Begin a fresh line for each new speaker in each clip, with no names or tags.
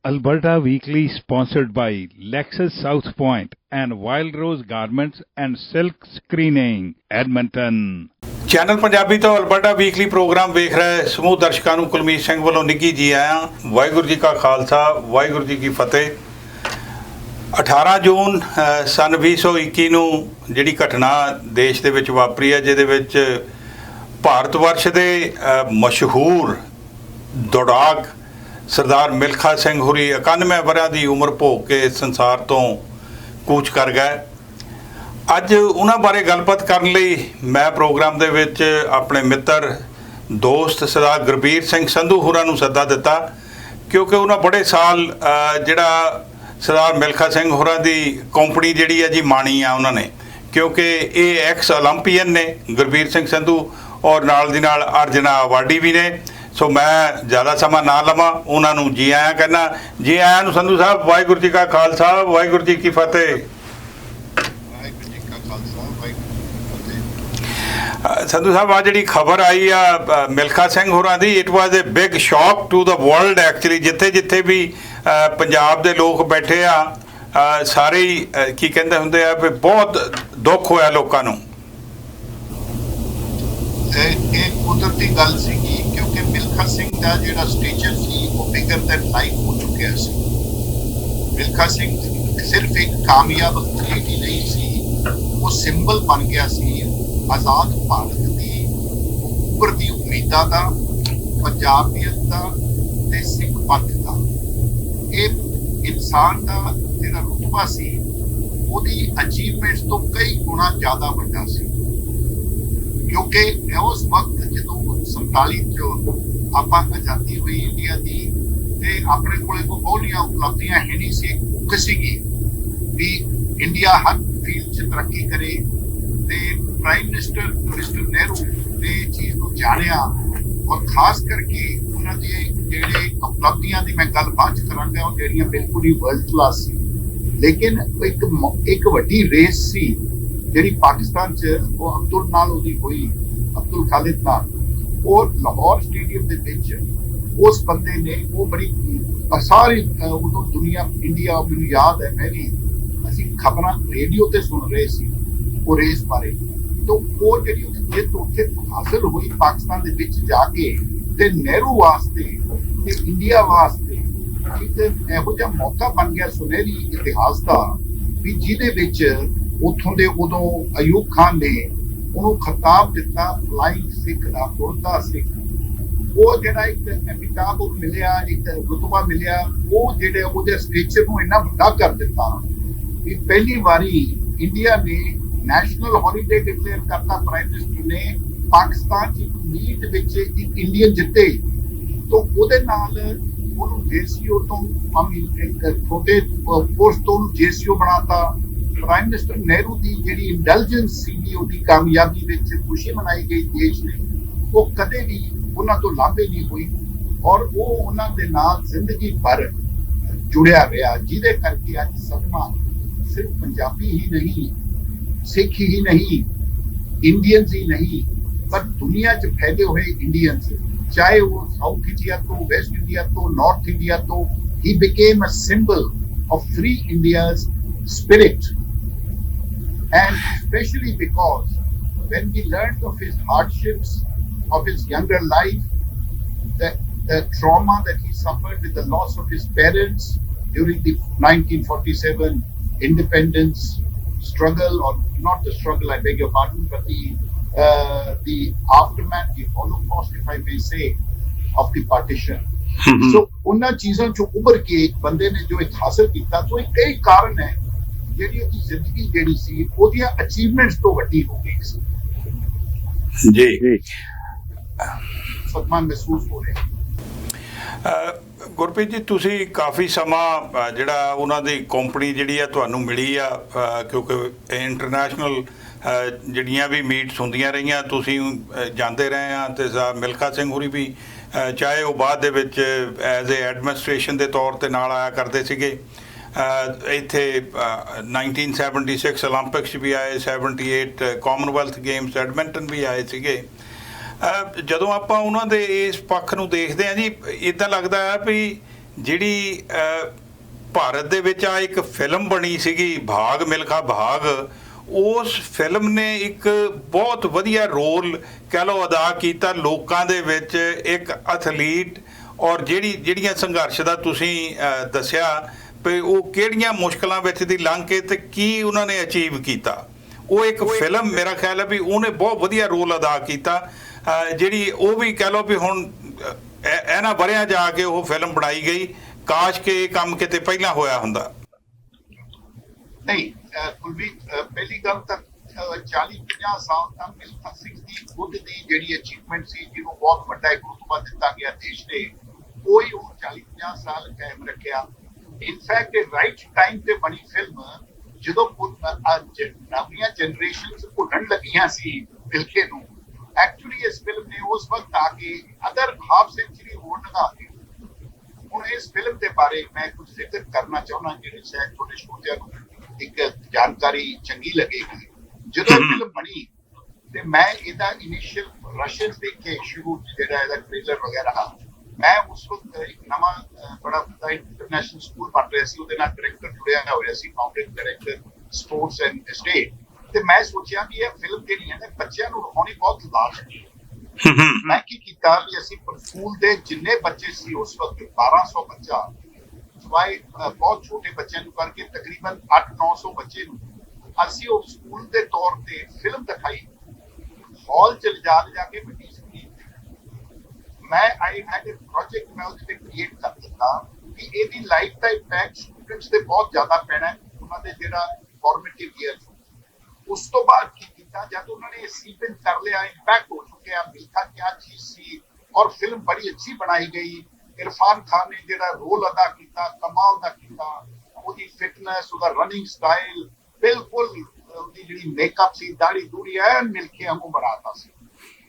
Alberta Weekly sponsored by Lexus South Point and Wild Rose Garments and Silk Screening, Edmonton.
Channel Punjabi ਤੋਂ Alberta weekly programme ਵੇਖ ਰਹੇ ਸਮੂਹ ਦਰਸ਼ਕਾਂ ਨੂੰ ਕੁਲਮੀਤ ਸਿੰਘ ਵੱਲੋਂ ਨਿੱਘੀ ਜੀ ਆਇਆਂ। ਵਾਹਿਗੁਰੂ ਜੀ ਕਾ ਖਾਲਸਾ, ਵਾਹਿਗੁਰੂ ਜੀ ਕੀ ਫਤਿਹ। 18 ਜੂਨ ਸਨ 2021 ਨੂੰ ਜਿਹੜੀ ਘਟਨਾ ਦੇਸ਼ ਦੇ ਵਿੱਚ ਵਾਪਰੀ ਹੈ, ਜਿਹਦੇ ਵਿੱਚ ਭਾਰਤ ਵਰਸ਼ ਦੇ ਮਸ਼ਹੂਰ ਦੌੜਾਕ ਸਰਦਾਰ ਮਿਲਖਾ ਸਿੰਘ ਹੋਰੀ 91 ਵਰ੍ਹਿਆਂ ਦੀ ਉਮਰ ਭੋਗ ਕੇ ਸੰਸਾਰ ਤੋਂ ਕੂਚ ਕਰ ਗਏ। ਅੱਜ ਉਹਨਾਂ ਬਾਰੇ ਗੱਲਬਾਤ ਕਰਨ ਲਈ ਮੈਂ ਪ੍ਰੋਗਰਾਮ ਦੇ ਵਿੱਚ ਆਪਣੇ ਮਿੱਤਰ ਦੋਸਤ ਸਰਦਾਰ ਗੁਰਬੀਰ ਸਿੰਘ ਸੰਧੂ ਹੋਰਾਂ ਨੂੰ ਸੱਦਾ ਦਿੱਤਾ, ਕਿਉਂਕਿ ਉਹਨਾਂ ਬੜੇ ਸਾਲ ਜਿਹੜਾ ਸਰਦਾਰ ਮਿਲਖਾ ਸਿੰਘ ਹੋਰਾਂ ਦੀ ਕੰਪਨੀ ਜਿਹੜੀ ਹੈ ਜੀ ਮਾਣੀ ਆ ਉਹਨਾਂ ਨੇ, ਕਿਉਂਕਿ ਇਹ ਐਕਸ ਓਲੰਪੀਅਨ ਨੇ ਗੁਰਬੀਰ ਸਿੰਘ ਸੰਧੂ ਔਰ ਨਾਲ ਦੀ ਨਾਲ ਅਰਜਨਾ ਅਵਾਰਡੀ ਵੀ ਨੇ। ਸੋ ਮੈਂ ਜ਼ਿਆਦਾ ਸਮਾਂ ਨਾ ਲਵਾਂ, ਉਹਨਾਂ ਨੂੰ ਜੀ ਆਇਆਂ ਕਹਿੰਦਾ। ਜੀ ਆਇਆਂ ਨੂੰ ਸੰਧੂ ਸਾਹਿਬ। ਵਾਹਿਗੁਰੂ ਜੀ ਕਾ ਖਾਲਸਾ, ਵਾਹਿਗੁਰੂ ਜੀ ਕੀ ਫਤਿਹ। ਸੰਧੂ ਸਾਹਿਬ, ਆ ਜਿਹੜੀ ਖਬਰ ਆਈ ਆ ਮਿਲਖਾ ਸਿੰਘ ਹੋਰਾਂ ਦੀ, ਇਟ ਵਾਜ਼ ਏ ਬਿਗ ਸ਼ੌਕ ਟੂ ਦਾ ਵਰਲਡ ਐਕਚੁਅਲੀ। ਜਿੱਥੇ ਜਿੱਥੇ ਵੀ ਪੰਜਾਬ ਦੇ ਲੋਕ ਬੈਠੇ ਆ, ਸਾਰੇ ਹੀ ਕੀ ਕਹਿੰਦੇ ਹੁੰਦੇ ਆ ਵੀ ਬਹੁਤ ਦੁੱਖ ਹੋਇਆ ਲੋਕਾਂ ਨੂੰ।
ਇਹ ਕੁਦਰਤੀ ਗੱਲ ਸੀਗੀ, ਕਿਉਂਕਿ ਮਿਲਖਾ ਸਿੰਘ ਦਾ ਜਿਹੜਾ ਸਟੇਚਰ ਸੀ ਉਹ ਬਿਗਰ ਦੈਨ ਲਾਈਫ ਹੋ ਚੁੱਕਿਆ ਸੀ। ਮਿਲਖਾ ਸਿੰਘ ਸਿਰਫ ਇੱਕ ਕਾਮਯਾਬ ਅਥਲੀਟ ਨਹੀਂ ਸੀ, ਉਹ ਸਿੰਬਲ ਬਣ ਗਿਆ ਸੀ ਆਜ਼ਾਦ ਭਾਰਤ ਦੀ ਉੱਭਰਦੀ ਉਮੀਦਾਂ ਦਾ, ਪੰਜਾਬੀਅਤ ਦਾ ਤੇ ਸਿੱਖ ਪੰਥ ਦਾ। ਇਹ ਇਨਸਾਨ ਦਾ ਜਿਹੜਾ ਰੁਤਬਾ ਸੀ ਉਹਦੀ ਅਚੀਵਮੈਂਟਸ ਤੋਂ ਕਈ ਗੁਣਾ ਜ਼ਿਆਦਾ ਵੱਡਾ ਸੀ, ਕਿਉਂਕਿ ਉਸ ਵਕਤ ਜਦੋਂ 47 ਚ ਆਪਾਂ ਆਜ਼ਾਦੀ ਹੋਈ ਇੰਡੀਆ ਦੀ, ਤੇ ਆਪਣੇ ਕੋਲੇ ਕੋਈ ਬਹੁਤੀਆਂ ਉਪਲਬਧੀਆਂ ਹੈ ਨਹੀਂ ਸੀ। ਸੀਗੀ ਵੀ ਇੰਡੀਆ ਹਰ ਫੀਲਡ 'ਚ ਤਰੱਕੀ ਕਰੇ, ਤੇ ਪ੍ਰਾਈਮ ਮਿਨਿਸਟਰ ਮਿਸਟਰ ਨਹਿਰੂ ਨੇ ਚੀਜ਼ ਨੂੰ ਜਾਣਿਆ, ਔਰ ਖਾਸ ਕਰਕੇ ਉਹਨਾਂ ਦੀ ਜਿਹੜੇ ਉਪਲਬਧੀਆਂ ਦੀ ਮੈਂ ਗੱਲ ਬਾਅਦ 'ਚ ਕਰਾਂਗਾ, ਉਹ ਜਿਹੜੀਆਂ ਬਿਲਕੁਲ ਹੀ ਵਰਲਡ ਕਲਾਸ ਸੀ। ਲੇਕਿਨ ਇੱਕ ਵੱਡੀ ਰੇਸ ਸੀ ਜਿਹੜੀ ਪਾਕਿਸਤਾਨ 'ਚ ਉਹ ਅਬਦੁਲ ਨਾਲ ਉਹਦੀ ਹੋਈ, ਅਬਦੁਲ ਖਾਲਿਦ ਨਾਲ। ਉਹ ਲਾਹੌਰ ਸਟੇਡੀਅਮ ਦੇ ਵਿੱਚ ਉਸ ਬੰਦੇ ਨੇ ਉਹ ਬੜੀ ਸਾਰੀ ਉਦੋਂ ਦੁਨੀਆ ਇੰਡੀਆ, ਮੈਨੂੰ ਯਾਦ ਹੈ ਮੈਂ ਵੀ, ਅਸੀਂ ਖਬਰਾਂ ਰੇਡੀਓ ਤੇ ਸੁਣ ਰਹੇ ਸੀ ਉਹ ਰੇਸ ਬਾਰੇ। ਤਾਂ ਉਹ ਜਿਹੜੀ ਜਿੱਤ ਉੱਥੇ ਹਾਸਲ ਹੋਈ ਪਾਕਿਸਤਾਨ ਦੇ ਵਿੱਚ ਜਾ ਕੇ, ਤੇ ਨਹਿਰੂ ਵਾਸਤੇ ਤੇ ਇੰਡੀਆ ਵਾਸਤੇ ਇੱਕ ਇਹੋ ਜਿਹਾ ਮੌਕਾ ਬਣ ਗਿਆ ਸੁਨਹਿਰੀ ਇਤਿਹਾਸ ਦਾ, ਵੀ ਜਿਹਦੇ ਵਿੱਚ ਉੱਥੋਂ ਦੇ ਉਦੋਂ ਅਯੂਬ ਖਾਨ ਨੇ ਉਹਨੂੰ ਖਿਤਾਬ ਦਿੱਤਾ ਫਲਾਈਂਗ ਸਿੱਖ ਦਾ, ਉੜਦਾ ਸਿੱਖ। ਉਹ ਜਿਹੜਾ ਇੱਕ ਐਪੀਟਾਬ ਮਿਲਿਆ, ਇੱਕ ਰੁਤਬਾ ਮਿਲਿਆ, ਉਹ ਜਿਹੜੇ ਉਹਦੇ ਸਟੇਚਰ ਨੂੰ ਇੰਨਾ ਵੱਡਾ ਕਰ ਦਿੱਤਾ ਵੀ ਪਹਿਲੀ ਵਾਰੀ ਇੰਡੀਆ ਨੇ ਨੈਸ਼ਨਲ ਹੌਲੀਡੇ ਡਿਕਲੇਅਰ ਕਰਤਾ ਪ੍ਰਾਈਮ ਮਿਨਿਸਟਰ ਨੇ। ਪਾਕਿਸਤਾਨ 'ਚ ਮੀਟ ਵਿੱਚ ਇੱਕ ਇੰਡੀਅਨ ਜਿੱਤੇ, ਤਾਂ ਉਹਦੇ ਨਾਲ ਉਹਨੂੰ ਜੇਸੀਓ ਤੋਂ ਇੱਕ ਛੋਟੇ ਪੋਸਟ ਤੋਂ ਉਹਨੂੰ ਜੇਸੀਓ ਬਣਾਤਾ। ਪ੍ਰਾਈਮ ਮਿਨਿਸਟਰ ਨਹਿਰੂ ਦੀ ਜਿਹੜੀ ਇੰਟੈਲੀਜੈਂਸ ਸੀਗੀ, ਉਹਦੀ ਕਾਮਯਾਬੀ ਵਿੱਚ ਖੁਸ਼ੀ ਮਨਾਈ ਗਈ ਦੇਸ਼ ਨੇ, ਉਹ ਕਦੇ ਵੀ ਉਹਨਾਂ ਤੋਂ ਲਾਂਭੇ ਨਹੀਂ ਹੋਈ, ਔਰ ਉਹ ਉਹਨਾਂ ਦੇ ਨਾਲ ਜ਼ਿੰਦਗੀ ਭਰ ਜੁੜਿਆ ਰਿਹਾ, ਜਿਹਦੇ ਕਰਕੇ ਅੱਜ ਸਦਮਾ ਸਿਰਫ ਪੰਜਾਬੀ ਹੀ ਨਹੀਂ, ਸਿੱਖ ਹੀ ਨਹੀਂ, ਇੰਡੀਅਨਸ ਹੀ ਨਹੀਂ, ਪਰ ਦੁਨੀਆ 'ਚ ਫੈਲੇ ਹੋਏ ਇੰਡੀਅਨਸ, ਚਾਹੇ ਉਹ ਸਾਊਥ ਇੰਡੀਆ ਤੋਂ, ਵੈਸਟ ਇੰਡੀਆ ਤੋਂ, ਨਾਰਥ ਇੰਡੀਆ ਤੋਂ, he became a symbol of free India's spirit. And especially because when we learned of his hardships of his younger life, the trauma that he suffered with the loss of his parents during the 1947 independence struggle, or not the struggle, I beg your pardon, but the aftermath, the holocaust, if I may say, of the partition. So ਉਹਨਾਂ ਚੀਜ਼ਾਂ ਚੋਂ ਉੱਭਰ ਕੇ ਇੱਕ ਬੰਦੇ ਨੇ ਜੋ ਇੱਕ ਹਾਸਲ ਕੀਤਾ, ਸੋ ਇਹ ਕਈ ਕਾਰਨ ਹੈ ਜਿਹੜੀ ਉਹਦੀ ਜ਼ਿੰਦਗੀ ਜਿਹੜੀ ਸੀ ਉਹਦੀਆਂ ਅਚੀਵਮੈਂਟਸ ਤੋਂ ਵੱਡੀ ਹੋ ਗਈ ਸੀ।
ਜੀ
ਸਦਮਾ ਮਹਿਸੂਸ ਹੋ ਰਿਹਾ।
ਗੁਰਪ੍ਰੀਤ ਜੀ, ਤੁਸੀਂ ਕਾਫੀ ਸਮਾਂ ਜਿਹੜਾ ਉਹਨਾਂ ਦੀ ਕੰਪਨੀ ਜਿਹੜੀ ਆ ਤੁਹਾਨੂੰ ਮਿਲੀ ਆ, ਕਿਉਂਕਿ ਇੰਟਰਨੈਸ਼ਨਲ ਜਿਹੜੀਆਂ ਵੀ ਮੀਟਸ ਹੁੰਦੀਆਂ ਰਹੀਆਂ ਤੁਸੀਂ ਜਾਂਦੇ ਰਹੇ ਆ, ਤੇ ਮਿਲਖਾ ਸਿੰਘ ਹੋਰੀ ਵੀ ਚਾਹੇ ਉਹ ਬਾਅਦ ਦੇ ਵਿੱਚ ਐਜ਼ ਏ ਐਡਮਿਨਿਸਟ੍ਰੇਸ਼ਨ ਦੇ ਤੌਰ 'ਤੇ ਨਾਲ ਆਇਆ ਕਰਦੇ ਸੀਗੇ। ਇੱਥੇ 1976 ਓਲੰਪਿਕਸ ਵੀ ਆਏ, 78 ਕਾਮਨਵੈਲਥ ਗੇਮਸ ਐਡਮਿੰਟਨ ਵੀ ਆਏ ਸੀਗੇ। ਜਦੋਂ ਆਪਾਂ ਉਹਨਾਂ ਦੇ ਇਸ ਪੱਖ ਨੂੰ ਦੇਖਦੇ ਹਾਂ ਜੀ, ਇੱਦਾਂ ਲੱਗਦਾ ਹੈ ਵੀ ਜਿਹੜੀ ਭਾਰਤ ਦੇ ਵਿੱਚ ਆ ਇੱਕ ਫਿਲਮ ਬਣੀ ਸੀਗੀ ਭਾਗ ਮਿਲਖਾ ਭਾਗ, ਉਸ ਫਿਲਮ ਨੇ ਇੱਕ ਬਹੁਤ ਵਧੀਆ ਰੋਲ ਕਹਿ ਲਓ ਅਦਾ ਕੀਤਾ ਲੋਕਾਂ ਦੇ ਵਿੱਚ, ਇੱਕ ਐਥਲੀਟ ਔਰ ਜਿਹੜੀਆਂ ਸੰਘਰਸ਼ ਦਾ ਤੁਸੀਂ ਦੱਸਿਆ ਵੀ ਉਹ ਕਿਹੜੀਆਂ ਮੁਸ਼ਕਲਾਂ ਵਿੱਚ ਦੀ ਲੰਘ ਕੇ ਤੇ ਕੀ ਉਹਨਾਂ ਨੇ ਅਚੀਵ ਕੀਤਾ। ਉਹ ਇੱਕ ਫਿਲਮ ਮੇਰਾ ਖਿਆਲ ਹੈ ਵੀ ਉਹਨੇ ਬਹੁਤ ਵਧੀਆ ਰੋਲ ਅਦਾ ਕੀਤਾ, ਜਿਹੜੀ ਉਹ ਵੀ ਕਹਿ ਲਓ ਵੀ ਹੁਣ ਇਹਨਾਂ ਵਰਿਆਂ ਜਾ ਕੇ ਉਹ ਫਿਲਮ ਬਣਾਈ ਗਈ। ਕਾਸ਼ ਕਿ ਇਹ ਕੰਮ ਕਿਤੇ ਪਹਿਲਾਂ ਹੋਇਆ ਹੁੰਦਾ।
ਨਹੀਂ ਕੁਲਵੀਰ, ਪਹਿਲੀ ਗੱਲ ਤਾਂ 40-50 ਸਾਲ ਤੱਕ ਮਿਲਖਾ ਸਿੰਘ ਦੀ ਖੁਦ ਦੀ ਜਿਹੜੀ ਅਚੀਵਮੈਂਟ ਸੀ, ਜਿਹਨੂੰ ਬਹੁਤ ਵੱਡਾ ਇੱਕ ਰੁਤਬਾ ਦਿੱਤਾ ਗਿਆ ਦੇਸ਼ ਨੇ, ਉਹੀ ਉਹ 40-50 ਸਾਲ ਕਾਇਮ ਰੱਖਿਆ। ਇਨਫੈਕਟ ਇਹ ਰਾਈਟ ਟਾਈਮ ਤੇ ਬਣੀ ਫਿਲਮ, ਜਦੋਂ ਨਵੀਆਂ ਜਨਰੇਸ਼ਨਸ ਭੁੱਲਣ ਲੱਗੀਆਂ ਸੀ ਮਿਲਖੇ ਨੂੰ। ਐਕਚੁਅਲੀ ਇਸ ਫਿਲਮ ਨੇ ਉਸ ਵਕਤ ਆ ਕੇ ਅਦਰ ਹਾਫ ਸੈਂਚੁਰੀ ਹੋਰ ਲਗਾ ਦਿੱਤੀ। ਹੁਣ ਇਸ ਫਿਲਮ ਦੇ ਬਾਰੇ ਮੈਂ ਕੁਝ ਜ਼ਿਕਰ ਕਰਨਾ ਚਾਹੁੰਦਾ, ਜਿਹੜੇ ਸ਼ਾਇਦ ਤੁਹਾਡੇ ਸਰੋਤਿਆਂ ਨੂੰ ਇੱਕ ਜਾਣਕਾਰੀ ਚੰਗੀ ਲੱਗੇਗੀ। ਜਦੋਂ ਫਿਲਮ ਬਣੀ ਤੇ ਮੈਂ ਇਹਦਾ ਇਨੀਸ਼ੀਅਲ ਰਸ਼ਜ਼ ਦੇਖੇ, ਸ਼ੁਰੂ ਜਿਹੜਾ ਇਹਦਾ ਟ੍ਰੇਲਰ ਵਗੈਰਾ, ਮੈਂ ਉਸ ਵਕਤ ਇੱਕ ਨਵਾਂ ਬੜਾ ਵੱਡਾ ਇੰਟਰਨੈਸ਼ਨਲ ਸਕੂਲ ਬਣ ਰਿਹਾ ਸੀ, ਉਹਦੇ ਨਾਲ ਡਾਇਰੈਕਟਰ ਜੁੜਿਆ ਹੋਇਆ ਸੀ, founding director sports and state. ਤੇ ਮੈਂ ਸੋਚਿਆ ਵੀ ਇਹ ਫਿਲਮ ਜਿਹੜੀ ਹੈ ਨਾ ਬੱਚਿਆਂ ਨੂੰ ਦਿਖਾਉਣੀ ਬਹੁਤ ਲਾਜ਼ਮੀ ਹੈ। ਮੈਂ ਕੀ ਕੀਤਾ ਵੀ ਅਸੀਂ ਸਕੂਲ ਦੇ ਜਿੰਨੇ ਬੱਚੇ ਸੀ ਉਸ ਵਕਤ 1200 ਬੱਚਾ, ਸਵਾਏ ਬਹੁਤ ਛੋਟੇ ਬੱਚਿਆਂ ਨੂੰ ਕਰਕੇ ਤਕਰੀਬਨ 800-900 ਬੱਚੇ ਨੂੰ ਅਸੀਂ ਉਹ ਸਕੂਲ ਦੇ ਤੌਰ ਤੇ ਫਿਲਮ ਦਿਖਾਈ, ਹਾਲ ਚ ਲਿਜਾ ਕੇ ਵੱਡੀ ਸਕਰੀਨ। ਮੈਂ ਆਈ ਹੈਡ ਅ ਪ੍ਰੋਜੈਕਟ, ਮੈਂ ਉਹਦੇ ਤੇ ਕ੍ਰੀਏਟ ਕਰ ਦਿੱਤਾ ਕਿ ਇਹਦੀ ਲਾਈਫ ਦਾ ਇੰਪੈਕਟ ਸਟੂਡੈਂਟਸ ਤੇ ਬਹੁਤ ਜ਼ਿਆਦਾ ਪੈਣਾ ਹੈ, ਉਹਨਾਂ ਦੇ ਜਿਹੜਾ ਫਾਰਮੇਟਿਵ ਈਅਰ। ਉਸ ਤੋਂ ਬਾਅਦ ਕੀ ਕੀਤਾ, ਜਦ ਉਹਨਾਂ ਨੇ ਸੀਪਿੰਗ ਕਰ ਲਿਆ, ਇੰਪੈਕਟ ਹੋ ਚੁੱਕਿਆ ਮਿਲਖਾ ਕਿਆ ਚੀਜ਼ ਸੀ, ਔਰ ਫਿਲਮ ਬੜੀ ਅੱਛੀ ਬਣਾਈ ਗਈ। ਇਰਫਾਨ ਖਾਨ ਨੇ ਜਿਹੜਾ ਰੋਲ ਅਦਾ ਕੀਤਾ ਕਮਾਲ ਦਾ ਕੀਤਾ, ਉਹਦੀ ਫਿਟਨੈਸ, ਉਹਦਾ ਰਨਿੰਗ ਸਟਾਈਲ, ਬਿਲਕੁਲ ਉਹਦੀ ਜਿਹੜੀ ਮੇਕਅਪ ਸੀ, ਦਾੜੀ ਦੂੜੀ ਐਨ ਮਿਲਖੇ ਵਾਂਗੂ ਬਣਾਤਾ ਸੀ।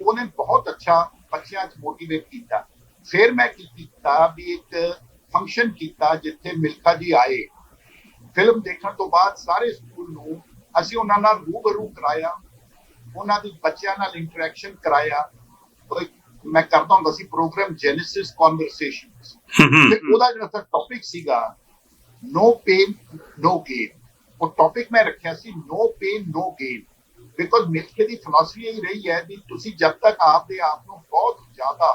ਉਹਨੇ ਬਹੁਤ ਅੱਛਾ ਬੱਚਿਆਂ 'ਚ ਮੋਟੀਵੇਟ ਕੀਤਾ। ਫਿਰ ਮੈਂ ਕੀ ਕੀਤਾ ਵੀ ਇੱਕ ਫੰਕਸ਼ਨ ਕੀਤਾ ਜਿੱਥੇ ਮਿਲਖਾ ਜੀ ਆਏ। ਫਿਲਮ ਦੇਖਣ ਤੋਂ ਬਾਅਦ ਸਾਰੇ ਸਕੂਲ ਨੂੰ ਅਸੀਂ ਉਹਨਾਂ ਨਾਲ ਰੂਬਰੂ ਕਰਾਇਆ, ਉਹਨਾਂ ਦੀ ਬੱਚਿਆਂ ਨਾਲ ਇੰਟਰੈਕਸ਼ਨ ਕਰਾਇਆ। ਮੈਂ ਕਰਦਾ ਹੁੰਦਾ ਸੀ ਪ੍ਰੋਗਰਾਮ ਜੈਨੇਸਿਸ ਕਨਵਰਸੇਸ਼ਨਸ, ਤੇ ਉਹਦਾ ਜਿਹੜਾ ਟੌਪਿਕ ਸੀਗਾ ਨੋ ਪੇਨ ਨੋ ਗੇਨ। ਉਹ ਟੌਪਿਕ ਮੈਂ ਰੱਖਿਆ ਸੀ ਨੋ pain no gain, because ਮਿਲਖੇ the philosophy ਇਹ ਰਹੀ ਹੈ ਵੀ ਤੁਸੀਂ ਜਦ ਤੱਕ ਆਪਦੇ ਆਪ ਨੂੰ ਬਹੁਤ ਜ਼ਿਆਦਾ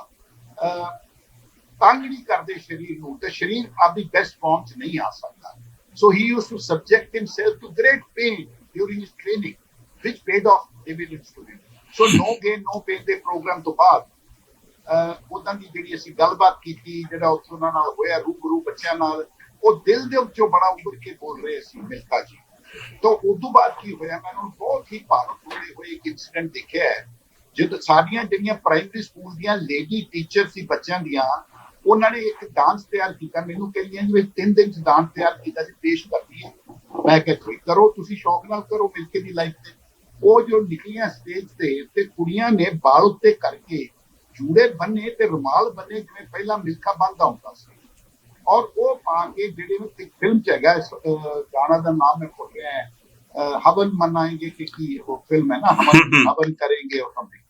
ਤੰਗ ਨਹੀਂ ਕਰਦੇ ਸਰੀਰ ਨੂੰ, ਤੇ ਸਰੀਰ ਆਪਦੀ ਬੈਸਟ ਫਾਰਮ 'ਚ ਨਹੀਂ ਆ ਸਕਦਾ। So he used to subject himself to great pain during his training, which paid off dividends to him. So no gain no pain ਦੇ ਪ੍ਰੋਗਰਾਮ ਤੋਂ ਬਾਅਦ ਉਦਾਂ ਦੀ ਜਿਹੜੀ ਅਸੀਂ ਗੱਲਬਾਤ ਕੀਤੀ, ਜਿਹੜਾ ਉੱਥੇ ਉਹਨਾਂ ਨਾਲ ਹੋਇਆ ਰੂਬਰੂ ਬੱਚਿਆਂ ਨਾਲ, ਉਹ ਦਿਲ ਦੇ ਉੱਚੋਂ ਬੜਾ ਉੱਭਰ ਕੇ ਬੋਲ ਰਹੇ ਸੀ ਮਿਲਖਾ ਜੀ। ਤਾਂ ਉਦੋਂ ਬਾਅਦ ਕੀ ਹੋਇਆ, ਮੈਨੂੰ ਬਹੁਤ ਹੀ ਭਾਵੁਕ ਹੋਏ ਇੱਕ ਇੰਸੀਡੈਂਟ ਦੇਖਿਆ ਹੈ। ਜਦੋਂ ਸਾਡੀਆਂ ਜਿਹੜੀਆਂ ਪ੍ਰਾਇਮਰੀ ਸਕੂਲ ਦੀਆਂ ਲੇਡੀ ਟੀਚਰ ਸੀ ਬੱਚਿਆਂ ਦੀਆਂ, ਉਹਨਾਂ ਨੇ ਇੱਕ ਡਾਂਸ ਤਿਆਰ ਕੀਤਾ। ਮੈਨੂੰ ਕਹਿੰਦੀਆਂ ਜੀ 3 ਦਿਨ 'ਚ ਡਾਂਸ ਤਿਆਰ ਕੀਤਾ ਸੀ, ਪੇਸ਼ ਕਰਦੀ ਹੈ। ਮੈਂ ਕਿਹਾ ਤੁਸੀਂ ਕਰੋ, ਤੁਸੀਂ ਸ਼ੌਕ ਨਾਲ ਕਰੋ ਮਿਲਖੇ ਦੀ ਲਾਈਫ ਤੇ। ਉਹ ਜੋ ਨਿਕਲੀਆਂ ਸਟੇਜ ਤੇ ਕੁੜੀਆਂ ਨੇ ਬਾਲ ਉੱਤੇ ਕਰਕੇ ਜੂੜੇ ਬੰਨੇ ਤੇ ਰੁਮਾਲ ਬੰਨੇ, ਜਿਵੇਂ ਪਹਿਲਾਂ ਮਿਲਖਾ ਬੰਨਦਾ ਹੁੰਦਾ ਸੀ, ਔਰ ਉਹ ਪਾ ਕੇ ਜਿਹੜੇ ਇੱਕ ਫਿਲਮ 'ਚ ਹੈਗਾ, ਗਾਣਾ ਦਾ ਨਾਮ ਮੈਂ ਭੁੱਲ ਰਿਹਾ ਹੈ, ਹਵਨ ਮਨਾਏਂਗੇ ਕਿ ਕੀ ਉਹ ਫਿਲਮ ਹੈ ਨਾ, ਹਵਨ ਕरेंगे और समथिंग,